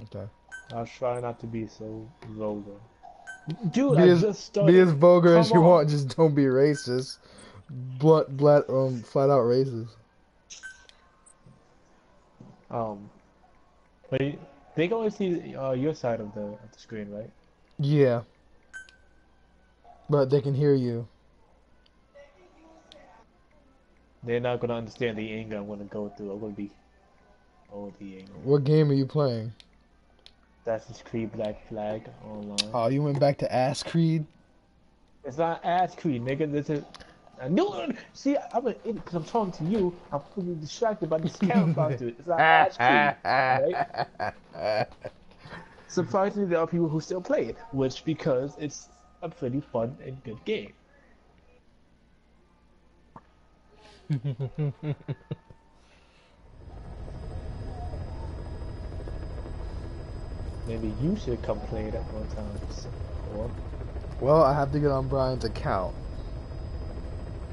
Okay. I'll try not to be so vulgar. Dude, Be I as just started. be as vulgar as Come you on. want. Just don't be racist. Flat out racist. Um, but they can only see your side of the screen, right? Yeah, but they can hear you. They're not gonna understand the anger I'm gonna go through. I'm gonna be all the anger. What game are you playing? Assassin's Creed Black Flag online. Oh, you went back to Ass Creed? It's not Ass Creed, nigga. This is. I knew it. See, I'm an idiot because I'm talking to you. I'm fully distracted by this camouflage dude. It's not Ass Creed, right? Surprisingly, there are people who still play it, which because it's a pretty fun and good game. Maybe you should come play it at one time. Or Well, I have to get on Brian's account.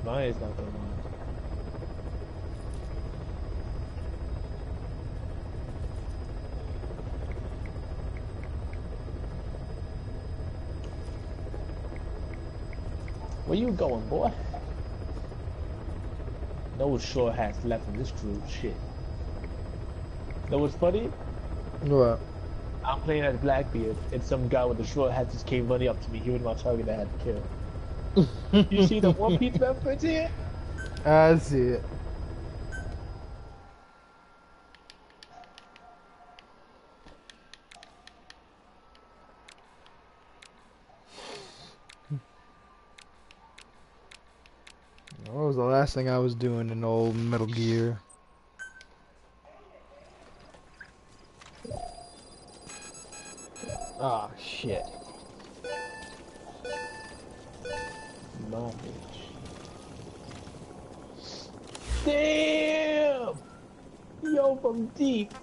mine is not gonna mind. Where you going, boy? No short hats left in this crew. Shit. Know what's funny? What? I'm playing as Blackbeard, and some guy with a short hat just came running up to me. He was my target that I had to kill. You see the One Piece reference here? I see it. What was the last thing I was doing in old Metal Gear? Ah, shit. My bitch. Damn! Yo, from deep.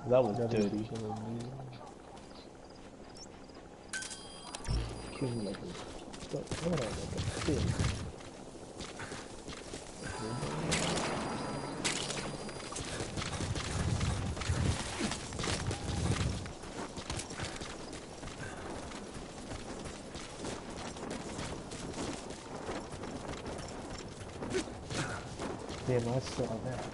That was dirty. Kill me like a pig. Damn, I saw that.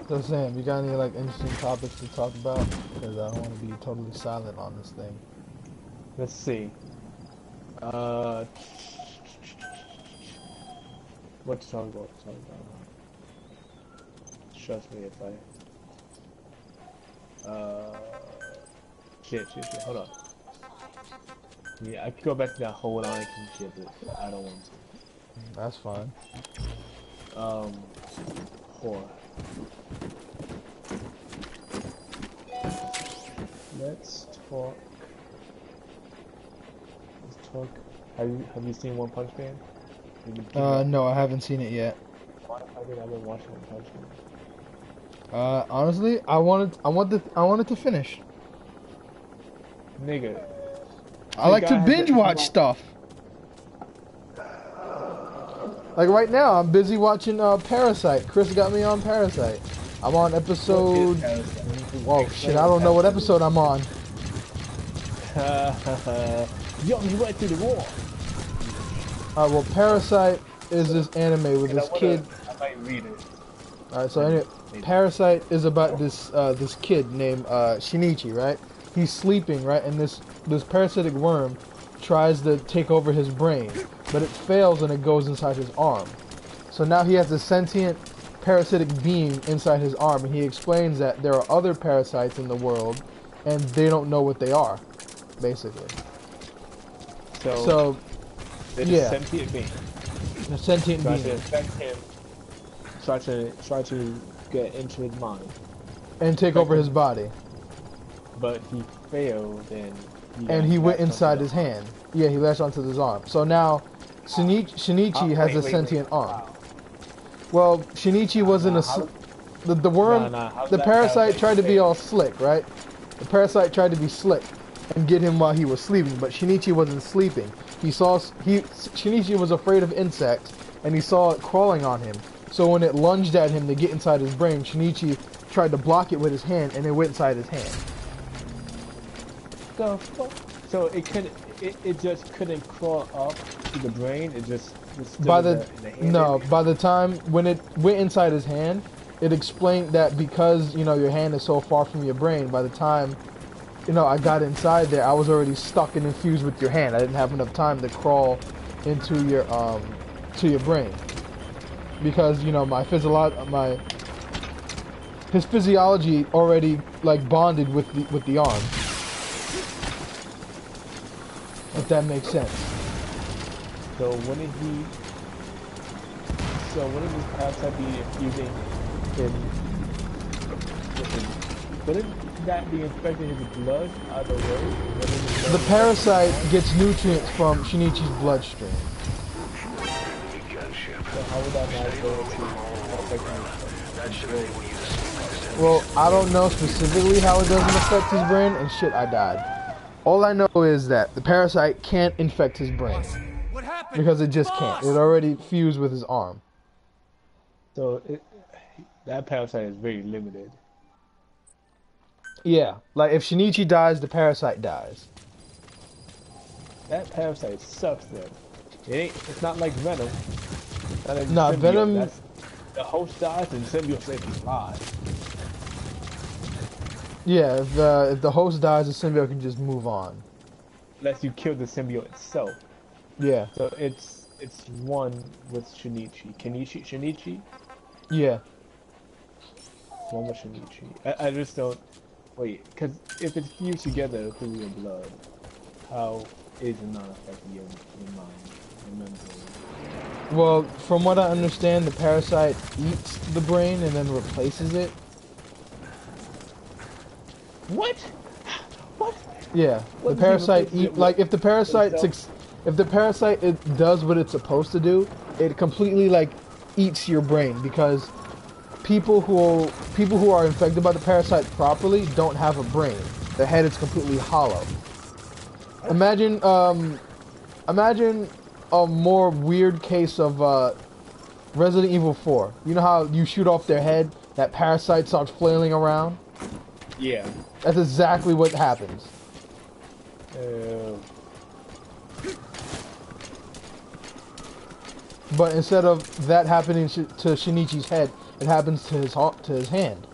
So Sam, you got any like interesting topics to talk about? Because I don't want to be totally silent on this thing. Let's see. Uh, what to talk about? Trust me if shit, hold on. Yeah, I could go back to that whole Lion King shit, but I don't want to. That's fine. Horror. Let's talk. Have you seen One Punch Man? No, I haven't seen it yet. Why have I been watching One Punch Man? Honestly, I wanted to finish. Nigga. I like to binge watch stuff. Like right now, I'm busy watching Parasite. Chris got me on Parasite. I'm on episode. Whoa, shit! I don't know what episode I'm on. Yo, you went through the wall. Well, Parasite is this anime with this kid. I might read it. Alright, so anyway, Parasite is about this kid named Shinichi, right? He's sleeping, right? And this parasitic worm tries to take over his brain, but it fails and it goes inside his arm. So now he has a sentient parasitic being inside his arm, and he explains that there are other parasites in the world, and they don't know what they are, basically. So yeah, sentient being. a sentient Try being. to affect him. Try to get into his mind. And take over his body. But he failed and he went inside his hand. Yeah, he latched onto his arm. So now Shinichi has a sentient arm. Well, Shinichi wasn't the worm. The parasite tried to be all slick, right? The parasite tried to be slick and get him while he was sleeping, but Shinichi wasn't sleeping. Shinichi was afraid of insects, and he saw it crawling on him. So when it lunged at him to get inside his brain, Shinichi tried to block it with his hand, and it went inside his hand. So it couldn't. It just couldn't crawl up to the brain. It just was still By in the hand. no, by the time when it went inside his hand, it explained that because your hand is so far from your brain. By the time I got inside there, I was already stuck and infused with your hand. I didn't have enough time to crawl into your to your brain because his physiology already like bonded with the arm. If that makes sense. So wouldn't this parasite be infusing him? Wouldn't that be infecting his blood either way? The parasite gets nutrients from Shinichi's bloodstream. So how would that not go to affect his brain? Well, I don't know specifically how it doesn't affect his brain, and shit, I died. All I know is that the parasite can't infect his brain. Because it just can't. It already fused with his arm. So that parasite is very limited. Yeah, like if Shinichi dies, the parasite dies. That parasite sucks then. It's not like Venom. Nah, Venom... The host dies and the symbiote stays alive. Yeah, if the host dies, the symbiote can just move on. Unless you kill the symbiote itself. Yeah. So it's one with Shinichi. Shinichi? Yeah. One with Shinichi. I just don't... Wait, because if it's fused together through your blood, how is it not affecting your mind, your mental? Well, from what I understand, the parasite eats the brain and then replaces it. What? What? Yeah, the parasite like if the parasite it does what it's supposed to do, it completely like eats your brain because people who are infected by the parasite properly don't have a brain. Their head is completely hollow. Imagine a more weird case of Resident Evil 4. You know how you shoot off their head, that parasite starts flailing around? Yeah. That's exactly what happens. But instead of that happening to Shinichi's head, it happens to his hand.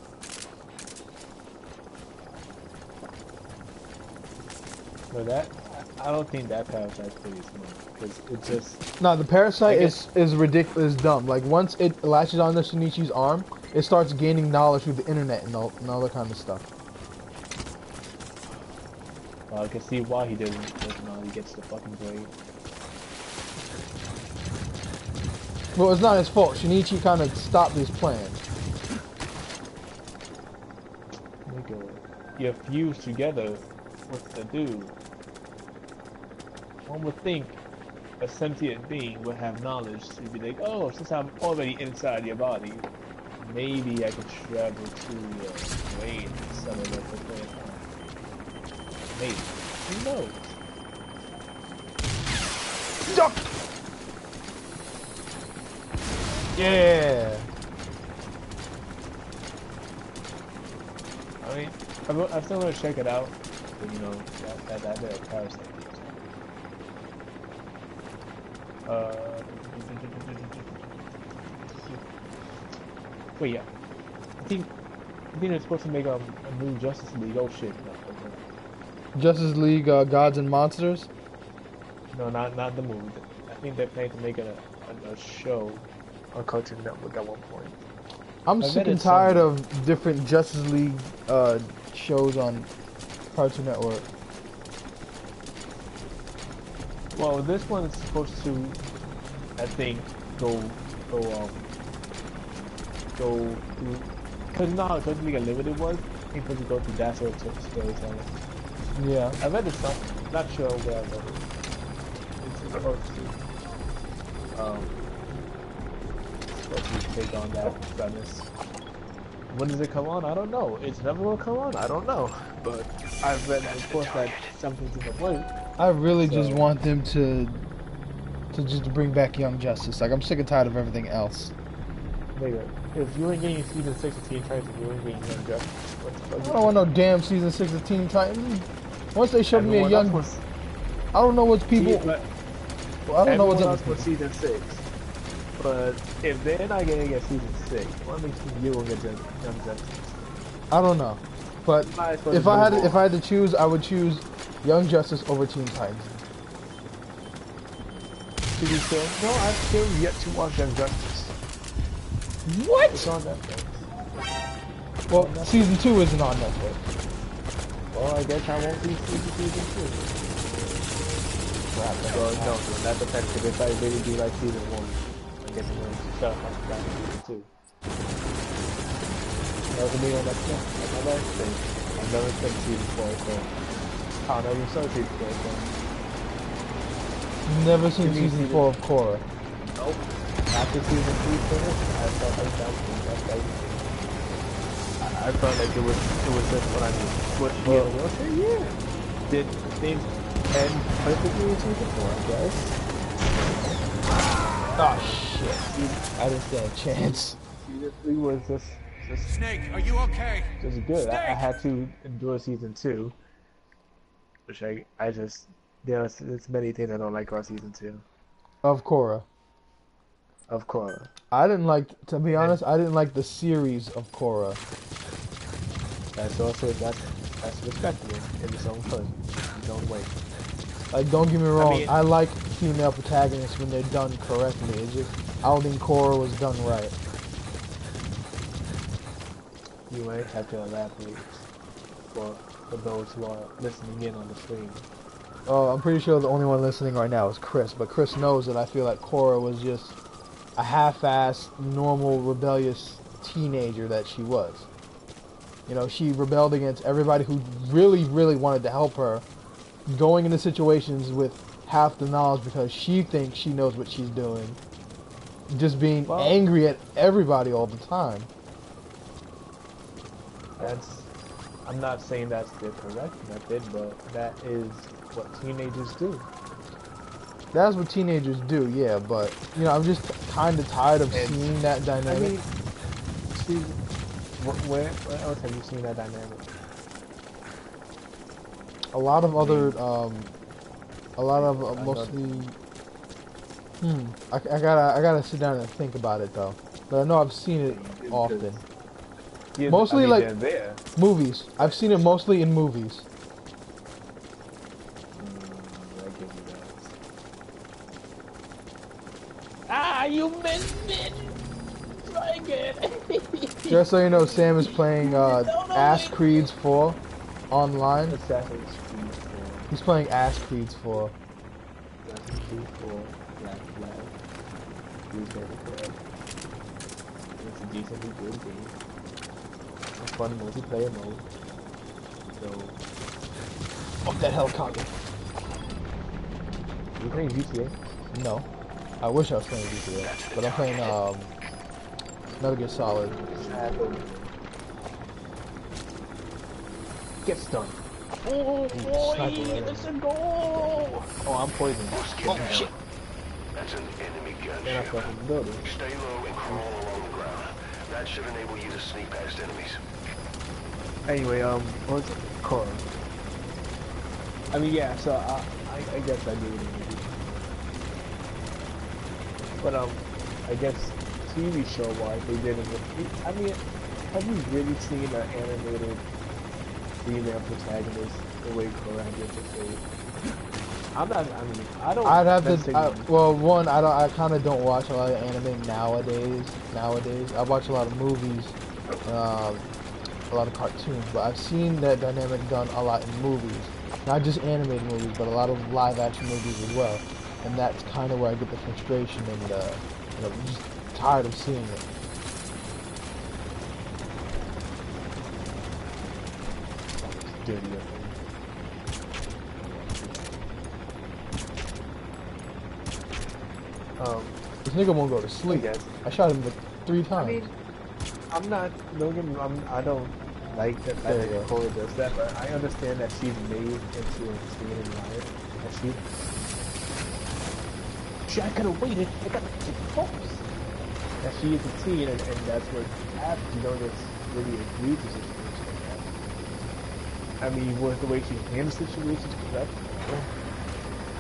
So I don't think that parasite's pretty smart because it just. No, the parasite is ridiculous, dumb. Like once it latches onto Shinichi's arm, it starts gaining knowledge through the internet and all that kind of stuff. Well, I can see why he doesn't know he gets the fucking brain. Well, it's not his fault. Shinichi kind of stopped his plan. Nigga, you're fused together with the dude. One would think a sentient being would have knowledge to be like, oh, since I'm already inside your body, maybe I could travel to your brain and some of it. Maybe. Who knows? Duck! Yeah! I mean, I still want to check it out, but you know, that bit of parasite. Wait, yeah. I think they're supposed to make a new Justice League. Oh shit. No. Justice League Gods and Monsters? No, not the movie. I think they're planning to make a show on Cartoon Network at one point. I'm sick and tired of different Justice League shows on Cartoon Network. Well, this one's supposed to, I think, go through, because now Justice League Unlimited was, I think supposed to go through that sort of storytelling. Yeah. I read this stuff, not sure where I read it. It's supposed to take on that premise. When does it come on? I don't know. It's never gonna come on. I don't know. But I've read, of course, that something's in the plate. I really just want them to just bring back Young Justice. Like, I'm sick and tired of everything else. Nigga, if you ain't getting season 6 of Teen Titans, you ain't getting Young Justice. What the fuck? I don't want no damn season 6 of Teen Titans. Once they showed me a young, Was, I don't know what's people. Well, I don't know what's up for with season 6. But if they're not gonna get season 6, what makes you will get Young Justice? I don't know, but if I had to choose, I would choose Young Justice over Teen Titans. To be fair, no, I've still yet to watch Young Justice. What? It's on Netflix. Well, season 2 isn't on Netflix. Well, I guess I won't be season 2. Well, no, that depends. Because if I really do like season 1, I guess I'm going to start on season 2. That was me on that point. Like my last thing. I've never seen season 4, so I'll never saw season 4, so. Never seen season 4 of Korra. Nope. After season 3 finished, I felt like that was I felt like it was just what I knew. What will say, yeah. Did things end perfectly in season 4, I guess? Oh shit. I didn't stand a chance. Season 3 was just Snake, are you okay? Just good. I had to endure season 2. Which I just there's many things I don't like about season 2. Of Korra. Of Korra. I didn't like, to be honest, I didn't like the series of Korra. That's respectable in its own way. Like, don't get me wrong, I like female protagonists when they're done correctly. It's just, I don't think Korra was done right. You might have to elaborate for those who are listening in on the stream. Oh, I'm pretty sure the only one listening right now is Chris, but Chris knows that I feel like Korra was just a half-assed, normal, rebellious teenager that she was. You know, she rebelled against everybody who really, really wanted to help her, going into situations with half the knowledge because she thinks she knows what she's doing, just being angry at everybody all the time. I'm not saying that's the correct method, but that is what teenagers do. That's what teenagers do, yeah, but, you know, I'm just kind of tired of seeing that dynamic. I mean, see, where else have you seen that dynamic? A lot of other, mostly, I gotta sit down and think about it, though. But I know I've seen it often. Yeah, mostly, I mean, like, there. Movies. I've seen it mostly in movies. I give you that. Ah, you missed it! Try again. Just so you know, Sam is playing Ass Creeds 4 online. Assassin's Creed 4. He's playing Ass Creeds 4. Assassin's Creed 4. Black. Who's very good. It's a decently good game. Fun multiplayer mode. So, Fuck that helicopter. you playing GTA? No. I wish I was playing GTA, but I'm playing Metal Gear Solid. Get stunned. Oh boy, let's go! Oh, I'm poisoned. Oh shit! That's an enemy And I gunship. fucking building. Stay low and crawl along the ground. That should enable you to sneak past enemies. Anyway, what's it? Korra. I mean, yeah, so I guess I do it in the movie. But, I guess TV show-wise, they didn't. I mean, have you really seen an animated female protagonist the way Korra gets portrayed? I don't. I'd have to. Well, one, I kind of don't watch a lot of anime nowadays. I watch a lot of movies, a lot of cartoons, but I've seen that dynamic done a lot in movies. Not just animated movies, but a lot of live-action movies as well. And that's kind of where I get the frustration and, you know, I'm just tired of seeing it. Dirty. This nigga won't go to sleep. I shot him like 3 times. I mean, I'm not. Don't get me wrong. I don't like that. Korra does that, but I understand that she's made into a skating riot. I could have waited. I got the focus. that she is a teen, and that's what happens. You don't just really agree to situations like that. I mean, was the way she handles situations correct?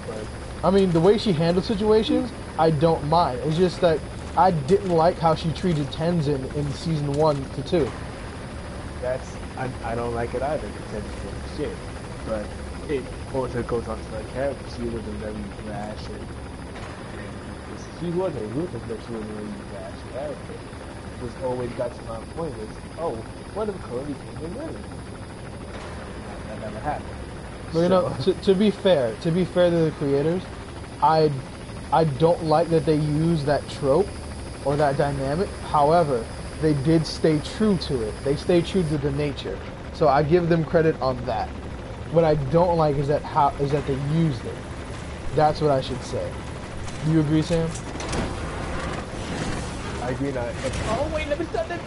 But I mean, the way she handles situations, I don't mind. It's just that I didn't like how she treated Tenzin in season 1 to 2. I don't like it either, because it's shit. But it also goes on to her character. She was a very rash, and she was a ruthless, but she was a very rash character. Which always got to my point was, oh, what if Cody became a villain? That never happened. But you know, to be fair to the creators, I don't like that they use that trope or that dynamic. However, they did stay true to it. They stayed true to the nature. So I give them credit on that. What I don't like is that they used it. That's what I should say. Do you agree, Sam? I agree now. Oh wait, let me stop them!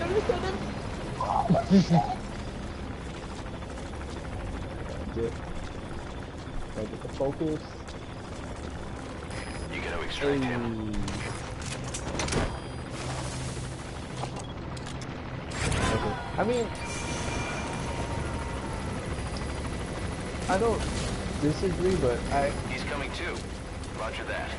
Oh shit! Get the focus. You gotta extract him. Okay. I mean, I don't disagree, but He's coming too. Roger that.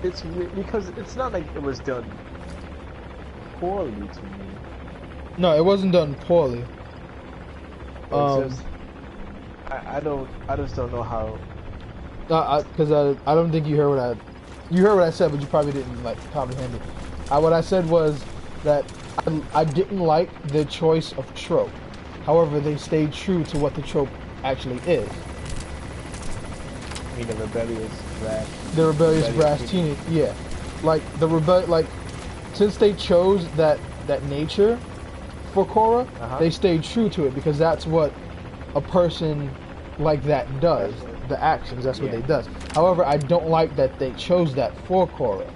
It's because it's not like it was done poorly to me. No, it wasn't done poorly. It's just, I just don't know how. Because I don't think you heard what I said, but you probably didn't like comprehend it. What I said was that I didn't like the choice of trope. However, they stayed true to what the trope actually is. I mean, the rebellious brash. The rebellious brash teenage, yeah. Like since they chose that nature for Korra, they stayed true to it because that's what a person like that does. The actions, that's what they does. However, I don't like that they chose that for Korra.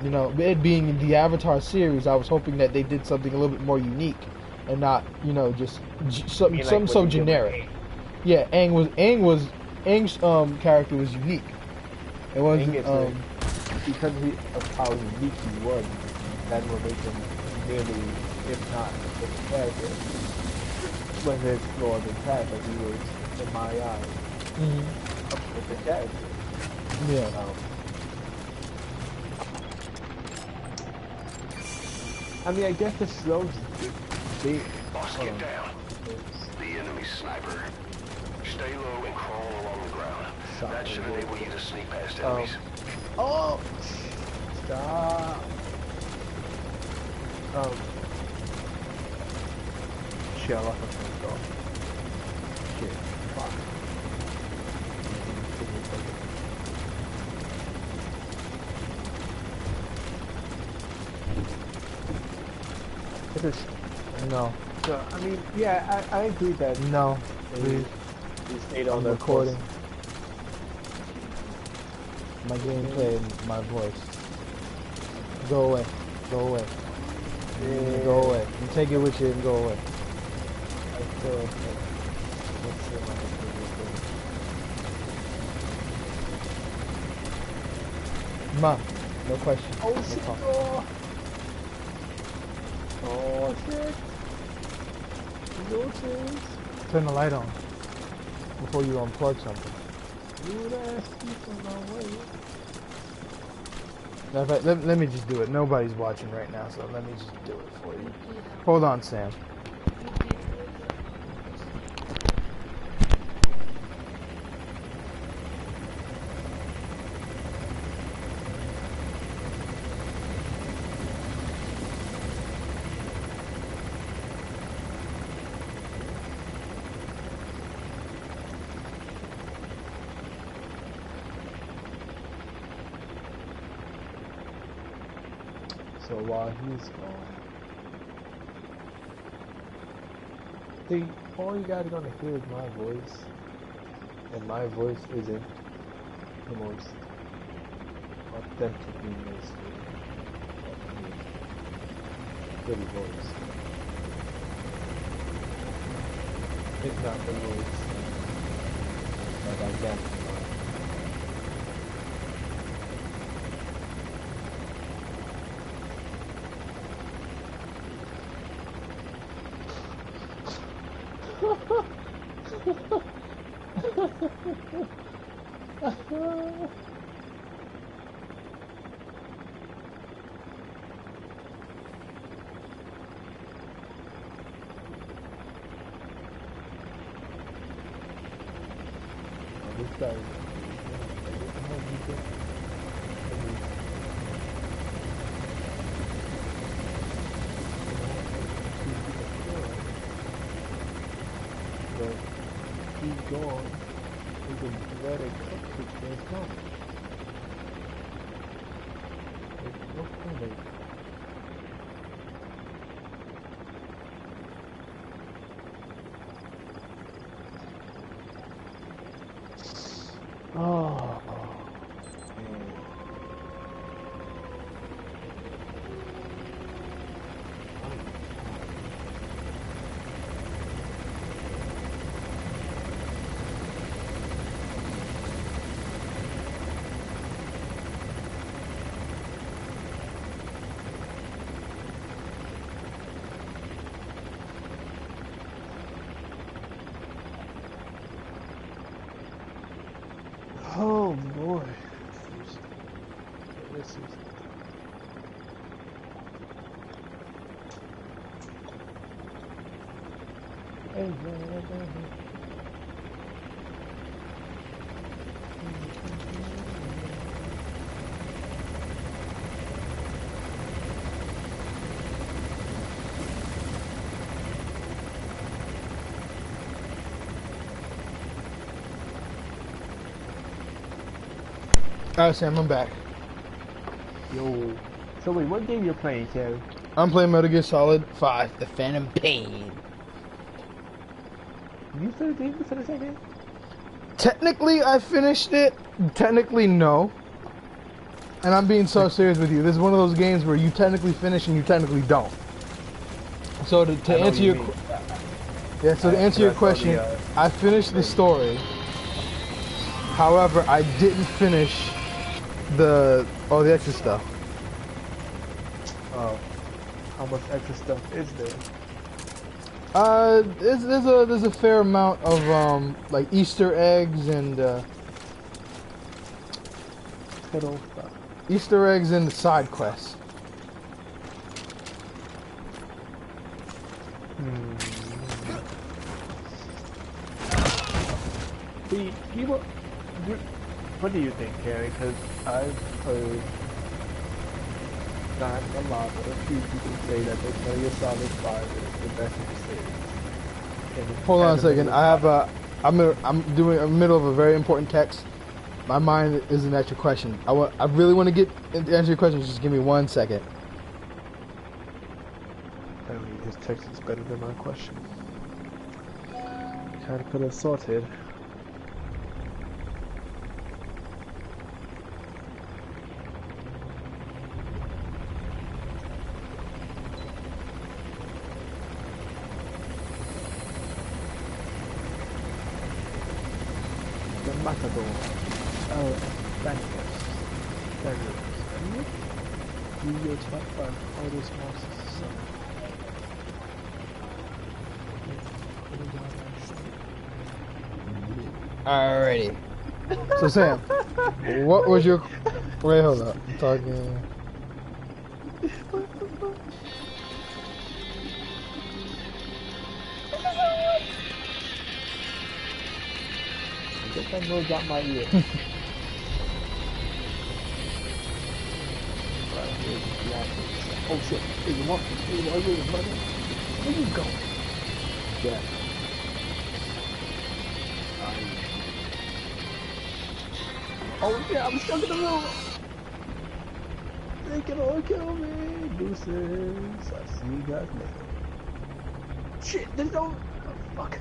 You know, it being in the Avatar series, I was hoping that they did something a little bit more unique and not, you know, just something so generic. Yeah, Aang's character was unique. It wasn't because of how unique he was. That will make him nearly, if not the character, when they explore the character, he was, in my eyes, with the character. Yeah. I mean, I guess the slows. Boss, get down. The enemy sniper. Stay low and crawl along the ground. That should enable you to sneak past enemies. Oh! Stop. Shit, I lost my phone call. Shit. Fuck. No. So, I mean, yeah, I agree that. No. Please. We stayed on the recording. My gameplay and my voice. Go away. Go away. Yeah. Go away. You take it with you and go away. I feel like let's see what I Ma, no question. Oh No shit! talk. Oh shit! No chance. Turn the light on before you unplug something. Rude ass people my way. Matter of fact, let me just do it. Nobody's watching right now, so let me just do it for you. Hold on, Sam. So while he's gone, see, all you guys are gonna hear is my voice, and my voice isn't the most authentically good voice. It's not the voice that I get. Sorry. But he's gone. He's a very cupcake man's gone. There's no comment. Oh, man. Oh boy. This is Alright, Sam, I'm back. yo. So wait, what game you're playing, Terry? I'm playing Metal Gear Solid 5, The Phantom Pain. You finished that game? Technically, I finished it. Technically, no. And I'm being so serious with you. This is one of those games where you technically finish and you technically don't. So to answer your to answer your question, I finished the story. However, I didn't finish the extra stuff. Oh, how much extra stuff is there? There's a fair amount of like Easter eggs and Little stuff. Easter eggs and side quests. See, what do you think, Carrie? Because I've heard not a lot, but a few people say that they Metal Gear Solid 5 is the best of the series. Hold on a second. I'm in the middle of a very important text. My mind isn't at your question. I really want to get answer your question. Just give me 1 second. Apparently his text is better than my question. Kind of could have sorted. The Matador. Oh, Vanquist. Do your top 5 hardest monsters to summon. Alrighty. So Sam, what was your? Wait, hold up. I'm talking. Get that noise out my ear. Oh shit, there's a monster. There's a monster. Where you go? Yeah. Oh yeah, I'm stuck in the room. They can all kill me. Deuces. I see you guys later. Shit, there's no... Fuck.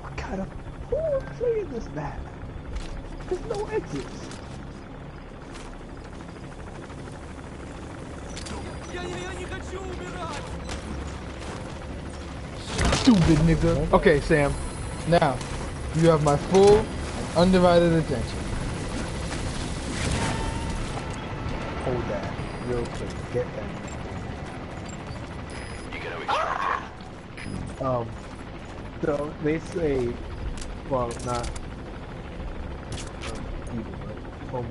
What kind of... Who playing this map? There's no exits. Stupid nigga. Okay, Sam. Now, you have my full, undivided attention. Hold that real quick. Get that. You gonna extract him? So they say, well, not people, but from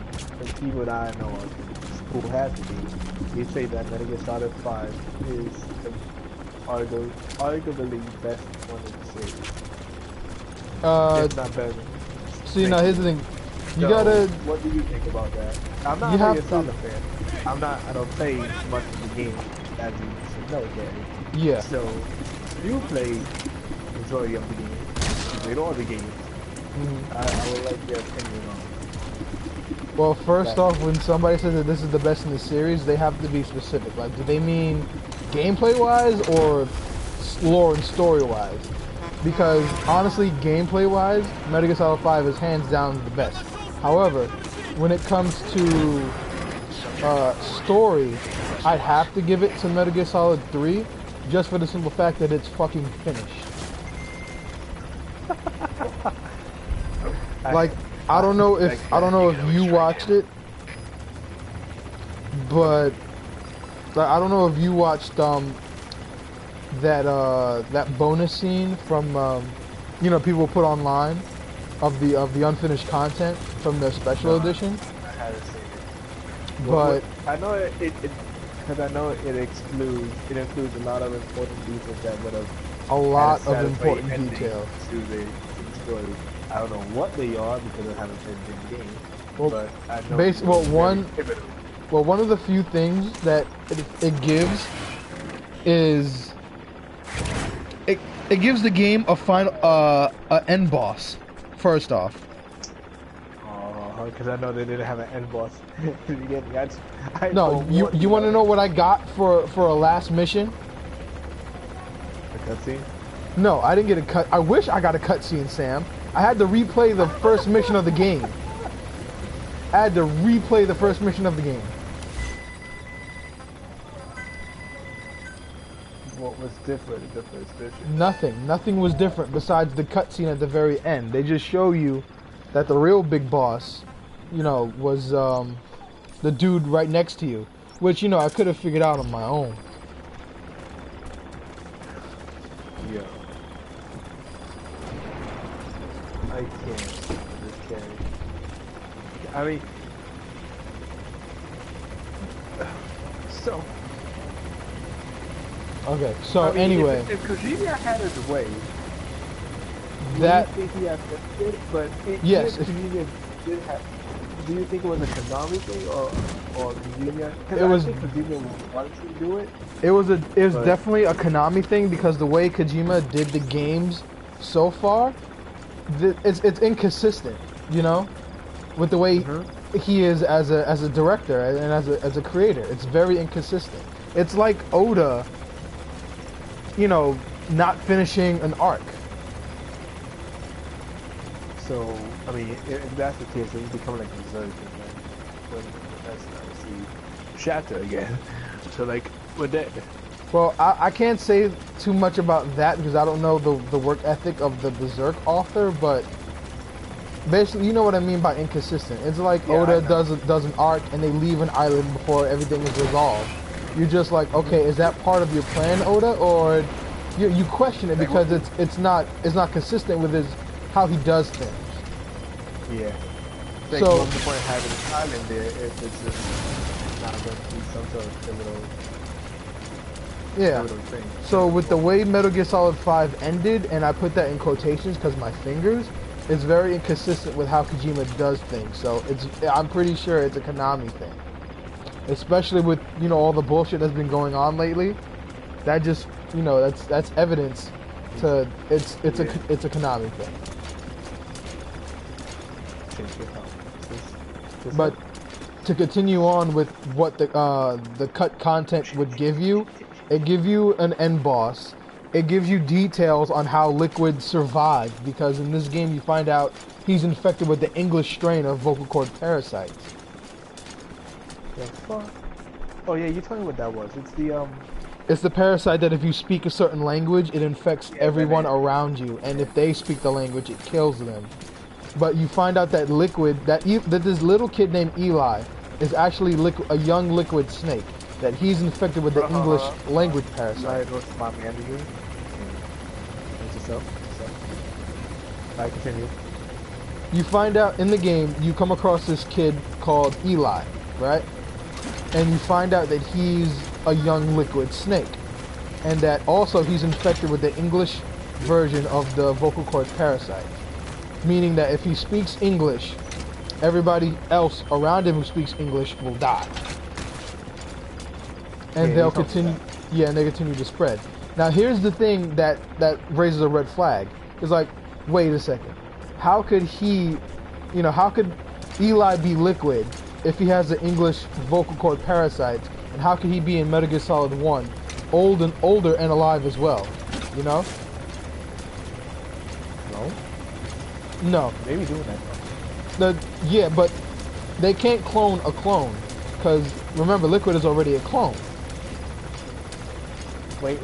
people that I know of, who have to be, they say that Metal Gear Solid 5 is arguably the best one in the series. It's not better. See, now here's the thing. You So, gotta. What do you think about that? I'm not You really have a to- Zelda fan. I don't play much of the game, as you should know, Gary. Yeah. So, you play majority of the game. You played all the games. I would like your opinion on it. Well, first off, when somebody says that this is the best in the series, they have to be specific. Like, do they mean gameplay-wise or lore and story-wise? Because, honestly, gameplay-wise, Metal Gear Solid 5 is hands down the best. However, when it comes to story, I'd have to give it to Metal Gear Solid 3, just for the simple fact that it's fucking finished. Like, I don't know if you watched it, but like, I don't know if you watched that bonus scene from you know, people put online of the unfinished content from the special edition. I haven't seen it. But I know it because I know it includes a lot of important details that would have a lot had a of satisfying important ending details. to the story. I don't know what they are because I haven't played the game. Well, but I know one of the few things that it gives is it gives the game a final a end boss. First off. Because I know they didn't have an end boss. No, you want to know what I got for a last mission? A cutscene? No, I didn't get a cut. I wish I got a cutscene, Sam. I had to replay the first mission of the game. I had to replay the first mission of the game. What was different in the first mission? Nothing. Nothing was different besides the cutscene at the very end. They just show you that the real big boss, you know, was the dude right next to you. Which, you know, I could have figured out on my own. Yeah. I just can't. I mean, so. Okay, so I mean, anyway, if Kojima had his way, that do you think he had it? But yes, Kojima did have. Do you think it was a Konami thing or Kojima? It was. I think Kojima wanted to do it. It was definitely a Konami thing because the way Kojima did the games so far, it's inconsistent, you know, with the way he is as a director and as a creator. It's very inconsistent. It's like Oda, you know, not finishing an arc. So, I mean, if that's the case, then he's becoming like Berserk, when that's obviously Shatter again. So, like, with that. Well, I can't say too much about that because I don't know the work ethic of the Berserk author, but basically, you know what I mean by inconsistent. It's like Oda does an arc and they leave an island before everything is resolved. You're just like, okay, is that part of your plan, Oda, or you question it because it's not consistent with how he does things. Yeah. So what's the point of having an island there if it's just not going to be some sort of pivotal? Yeah. Thing. So with the way Metal Gear Solid 5 ended, and I put that in quotations because my fingers, it's very inconsistent with how Kojima does things. So I'm pretty sure it's a Konami thing. Especially with, you know, all the bullshit that's been going on lately. That just, you know, that's evidence to it's a Konami thing. But to continue on with what the cut content would give you, it gives you an end boss. It gives you details on how Liquid survived, because in this game you find out he's infected with the English strain of vocal cord parasites. The fuck? Oh yeah, you told me what that was. It's the parasite that if you speak a certain language, it infects everyone around you, and if they speak the language, it kills them. But you find out that Liquid, that this little kid named Eli is actually a young Liquid snake, that he's infected with the English language parasite. My man to you. I continue. You find out in the game, you come across this kid called Eli, right? And you find out that he's a young Liquid snake, and that also he's infected with the English version of the vocal cord parasite. meaning that if he speaks English, everybody else around him who speaks English will die. And they'll continue, and they continue to spread. Now here's the thing that raises a red flag. It's like, wait a second. How could he, how could Eli be Liquid if he has an English vocal cord parasite? And how could he be in Metal Gear Solid 1, older and alive as well? You know? No. Maybe doing that. Yeah, but they can't clone a clone, because remember, Liquid is already a clone. Wait.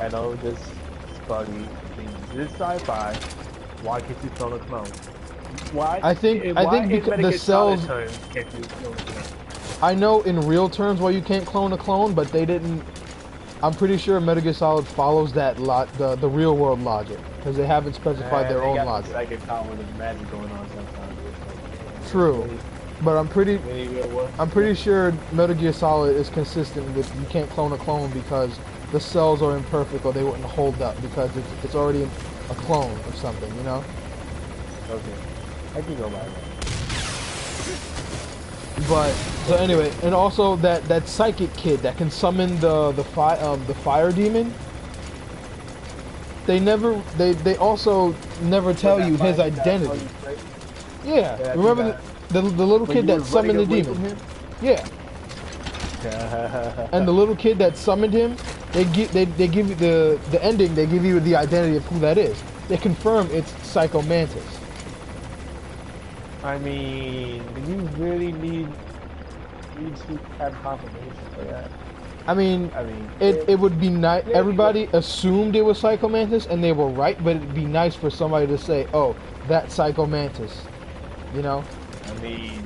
I know this is buggy. This is sci-fi. Why can't you clone a clone? Why? I think because the cells. Can't you clone a clone? I know in real terms why you can't clone a clone, but they didn't. I'm pretty sure Metal Gear Solid follows that the real world logic, because they haven't specified their own logic. Psychic power with magic going on sometimes. True, but I'm pretty sure Metal Gear Solid is consistent with you can't clone a clone because the cells are imperfect or they wouldn't hold up because it's already a clone of something, you know? Okay, I can go by that. But so anyway, and also that psychic kid that can summon the fire demon. They also never tell you his identity. Yeah, remember the little kid that summoned the demon. Yeah. And the little kid that summoned him, they give you the ending. They give you the identity of who that is. They confirm it's Psycho Mantis. I mean, do you really need to have confirmation for that? I mean, it would be nice. Everybody assumed it was Psycho Mantis, and they were right. But it'd be nice for somebody to say, "Oh, that's Psycho Mantis," you know. I mean,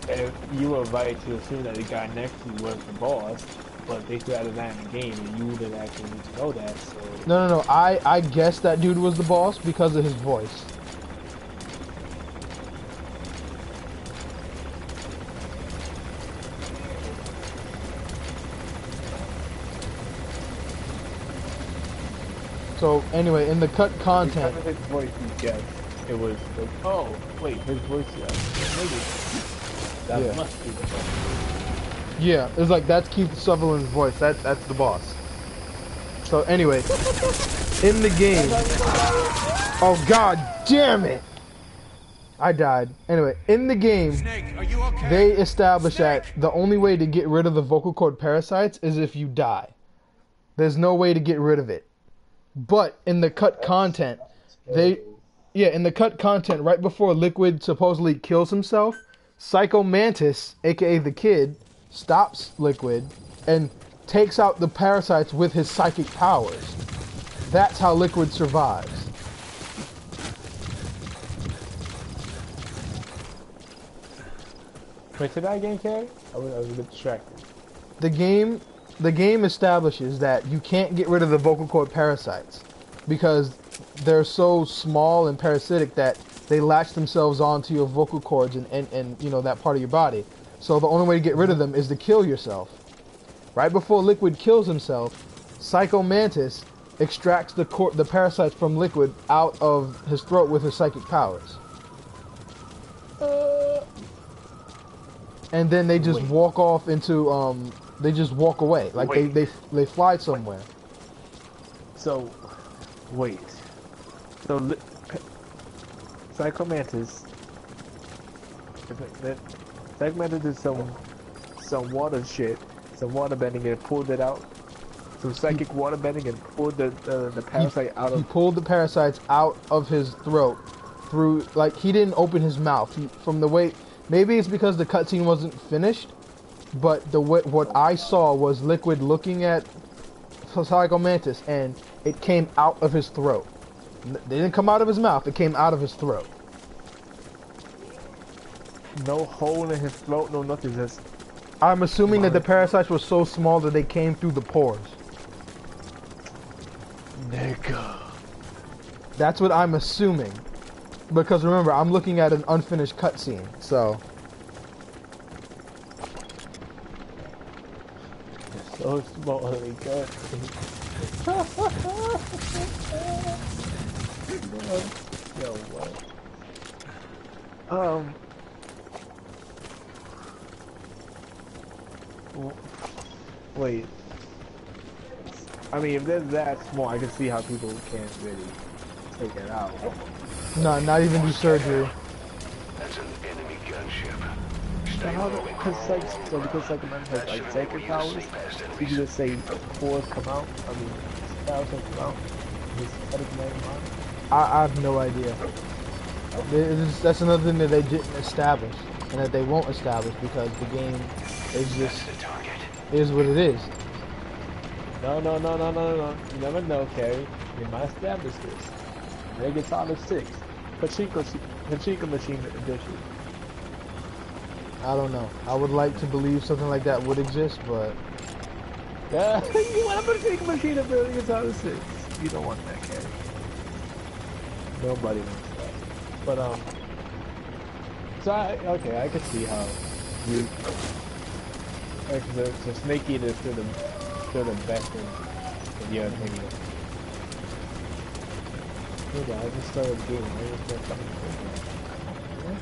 if you were right to assume that the guy next to you was the boss, but they still added that in the game, and you didn't actually need to know that. So No. I guessed that dude was the boss because of his voice. So anyway, in the cut content, because of his voice, you guessed it was like, oh wait, his voice, maybe that must be the boss. Yeah, it's like that's Keith Sutherland's voice. That's the boss. So anyway, in the game, oh god damn it, I died. Anyway, in the game, Snake, are you okay? they establish that the only way to get rid of the vocal cord parasites is if you die. There's no way to get rid of it. But in the cut content, in the cut content, right before Liquid supposedly kills himself, Psycho Mantis, aka the kid, stops Liquid and takes out the parasites with his psychic powers. That's how Liquid survives. Wait, to that game, Carrie? I was a bit distracted. The game establishes that you can't get rid of the vocal cord parasites because they're so small and parasitic that they latch themselves onto your vocal cords and you know, that part of your body. So the only way to get rid of them is to kill yourself. Right before Liquid kills himself, Psycho Mantis extracts the parasites from Liquid out of his throat with his psychic powers. And then they just walk off into they just walk away, like they fly somewhere. So, wait. So, Psycho Mantis. Psycho Mantis did some water shit, some water bending, and pulled it out. Some psychic water bending and pulled the parasite out of. He pulled the parasites out of his throat through, like, he didn't open his mouth. From the way, maybe it's because the cutscene wasn't finished. But what I saw was Liquid looking at Psycho Mantis, and it came out of his throat. It didn't come out of his mouth, it came out of his throat. No hole in his throat, no nothing, just... I'm assuming that the parasites were so small that they came through the pores. Nigga. That's what I'm assuming. Because remember, I'm looking at an unfinished cutscene, so... So small, Yo, what? Wait. I mean, if they're that small, I can see how people can't really take it out. No, not even do surgery. That's an enemy gunship. Because like a man has like sacred powers, you can just say fours come out. I mean, spells come out. His head of name on. I have no idea. That's another thing that they didn't establish, and that they won't establish because the game is just is what it is. No. You never know, Carrie. We might establish this. Mega Solid 6. Pachinko Machine Edition. I don't know. I would like to believe something like that would exist, but... Yeah, you want a Pachinko Machine of Mega Solid 6. You don't want that, Carrie. Nobody wants that. But, so I can see how you... So Snake Eater is still the best in your opinion. Yeah, I just started doing it.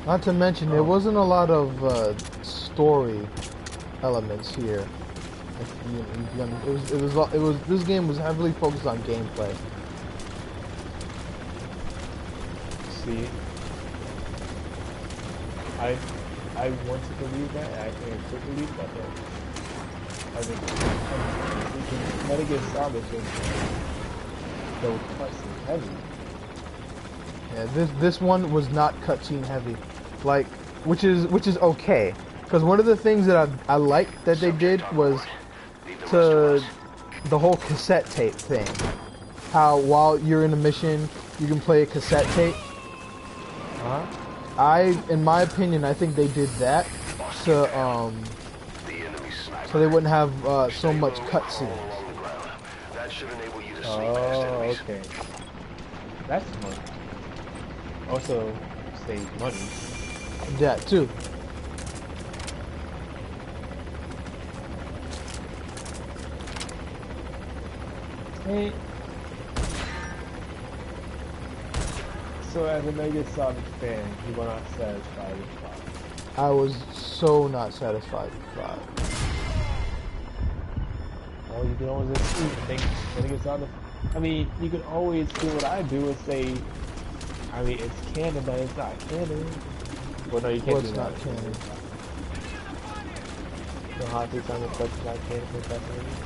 Not to mention, there wasn't a lot of story elements here. This game was heavily focused on gameplay. See, I want to believe that. I think I could believe that. But I think Metal Gear Solid was cutscene heavy. Yeah, this one was not cutscene heavy, like which is okay, because one of the things that I liked that they did was to the whole cassette tape thing. How while you're in a mission, you can play a cassette tape. In my opinion, I think they did that to so they wouldn't have so much cutscenes. Oh, okay. That's smart. Also, save money. That too. Hey. So as a Metal Gear Solid fan, you were not satisfied with 5. I was so not satisfied with 5. Oh, you can always think Metal Gear Solid. I mean, you can always do what I do and say, I mean, it's canon, but it's not canon. Well, no, you can't do that. It's not canon. No hot takes on the question not canon for that movie.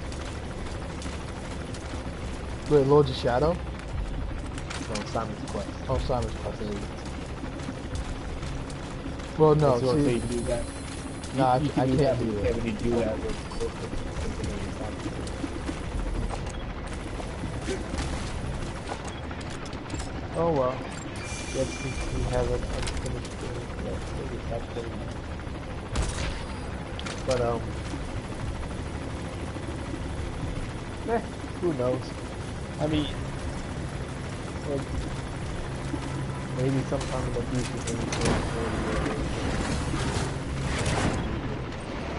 Wait, Lords of Shadow? No, Simon's Quest. Oh, Simon's Quest. Well, no, so see, you can do that. No, I can't do that. You can't really do that with oh well. Yes, we have an unfinished game. But who knows? I mean, maybe sometime in the future,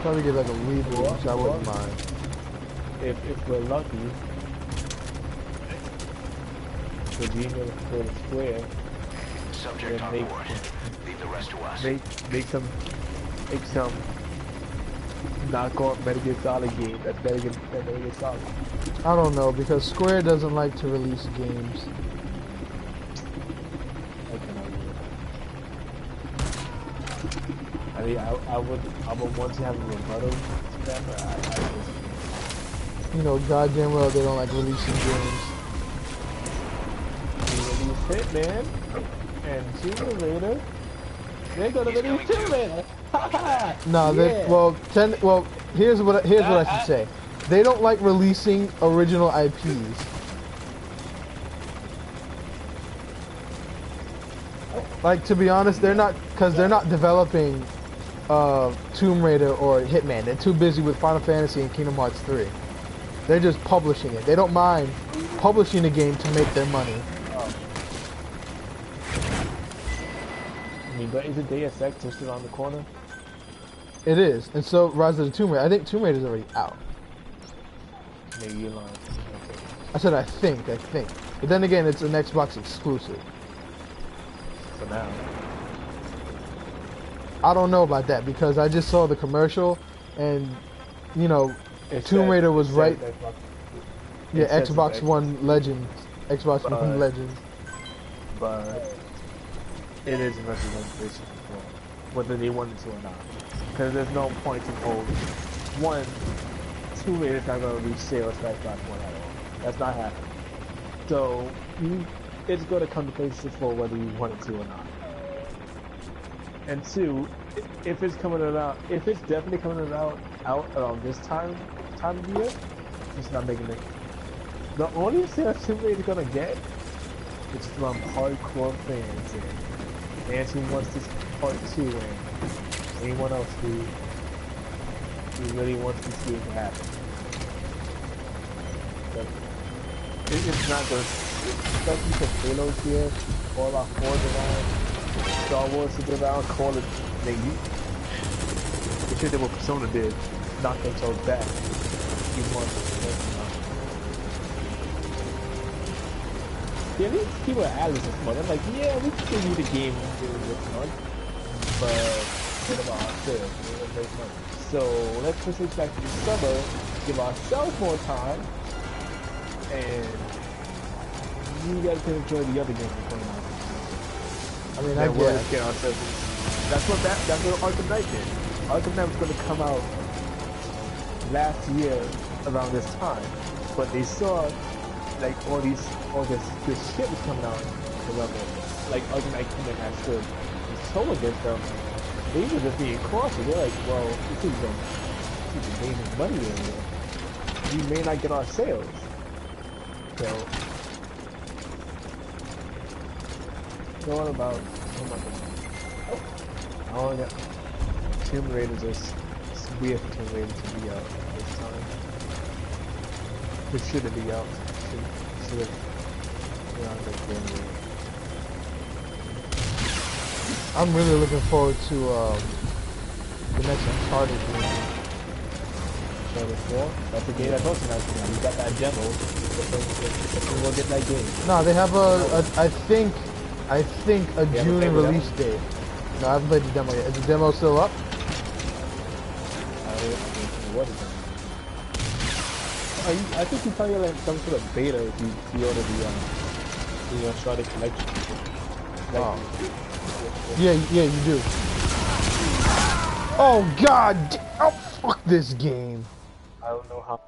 probably get like a reboot, which I wouldn't mind. If we're lucky, the Genius for the Square. Subject on board. Leave the rest to us. Make some knockoff Metal Gear Solid game. That's Metal Gear Solid. I don't know, because Square doesn't like to release games. I mean, I would want to have a rebuttal to that, but I just... You know, goddamn well they don't like releasing games. They release Hitman, and sooner or later, they're gonna release Tomb Raider. No, yeah. well, here's what I should say. They don't like releasing original IPs. Like, to be honest, they're not developing Tomb Raider or Hitman. They're too busy with Final Fantasy and Kingdom Hearts 3. They're just publishing it. They don't mind publishing a game to make their money. Oh. I mean, but isn't Deus Ex just around the corner? It is, and so Rise of the Tomb Raider. I think Tomb Raider's already out. Maybe you're lying. I said I think. But then again, it's an Xbox exclusive. For now. I don't know about that because I just saw the commercial, and you know, Tomb Raider was right. Yeah, Xbox One Legends. Xbox One Legends. But it is representation for whether they wanted to or not. Because there's no point in hold. One, Tomb Raider's not going to reach sales for Xbox One at all. That's not happening. So, it's going to come to PlayStation 4 whether you want it to or not. And two, if it's coming around, if it's definitely coming out around this time of year, it's not making it. The only sales Tomb Raider's going to get is from hardcore fans and fans who wants this part 2 and anyone else who really wants this game to happen. But it's not good. Especially because Halo's here, Fallout 4's around, Star Wars is around, Call of Duty. The shit that what Persona did, knocked themselves back. Yeah, these people are adding this month. I'm like, yeah, we can give you the game during this month, but what about ourselves? We don't make money. So let's push this back to the summer, give ourselves more time, and you guys can enjoy the other games coming out. I mean, I guess. That's what Arkham Knight did. Arkham Knight was going to come out last year around this time, but they saw like all this shit was coming out the level. Like Arkham Knight coming at stood and so against them. They were just being cautious. They're like, well, this is gaining money in here. We may not get our sales. So going about I don't know. Tomb Raiders is weird for Tomb Raider to be out this time. It shouldn't be out. Should have been out like January. I'm really looking forward to the next Uncharted game. Uncharted 4? That's the game that's also nice. We got that demo. We'll get that game. No, they have I think a June release date. No, I haven't played the demo yet. Is the demo still up? What is it? I think you probably like some sort of beta if you order the Uncharted collection. Oh. Yeah, you do. Oh God! Oh fuck this game! I don't know how.